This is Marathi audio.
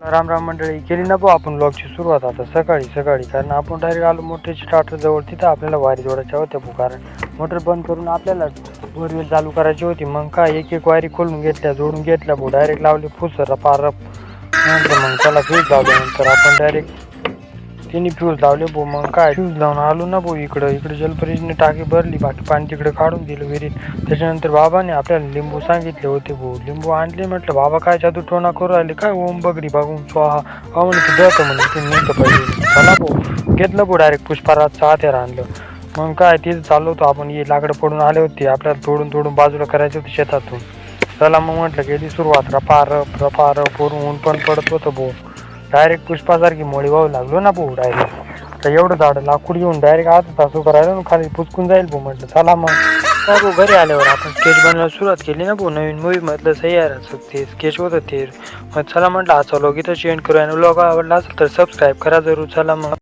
राम राम मंडळी, केली ना भाऊ आपण ब्लॉगची सुरुवात आता सकाळी कारण आपण डायरेक्ट आलो मोटर स्टार्टर जवळ. तिथं आपल्याला वायरी जोडायच्या होत्या भाऊ, कारण मोटर बंद करून आपल्याला बोरवेल चालू करायची होती. मग काय एक एक वायरी खोलून घेतल्या, जोडून घेतल्या भाऊ, डायरेक्ट लावले फुस रपारप. नंतर मग त्याला फ्यूज लावल्यानंतर आपण डायरेक्ट तिन्ही फ्यूज लावले भाऊ. मग काय फ्यूज लावून आलो ना भाऊ इकडे जलपरीने टाकी भरली, बाकी पाणी तिकडे काढून दिलं विहिरीत. त्याच्यानंतर बाबाने आपल्याला लिंबू सांगितले होते भाऊ, लिंबू आणले. म्हटलं बाबा काय जादू टोना करू राहिले काय, ओम बगरी बघून स्वाहा म्हणे तू जातं म्हणे ते नेमकं पहिले. चला भाऊ घेतलं भाऊ, डायरेक्ट पुष्पाराजचं हातेर आणलं. मग काय तिथं चाललो होतो आपण, ये लाकडं पडून आले होते, आपल्याला तोडून बाजूला करायचे होते शेतातून. चला मग म्हटलं केली सुरुवात, रपारप वरून ऊन पण पडत होतं भाऊ. डायरेक्ट पुष्पासारखी मोडी वाहू लागलो ना भाऊ डायरेक्ट. तर एवढं झाड लाकूड घेऊन डायरेक्ट आता तासू करायला ना, खाली पुचकून जाईल भाऊ. म्हटलं चला मग काय भाऊ, घरी आल्यावर आपण स्केच बनवायला सुरुवात केली ना भाऊ. नवीन मूवी मधलं सह्याद्रीचं ते स्केच होतं ते. मग चला म्हटलं आजचा व्लॉग इथं एंड करू, आणि व्लॉग आवडला असेल तर सबस्क्राईब करा जरूर. चला मग.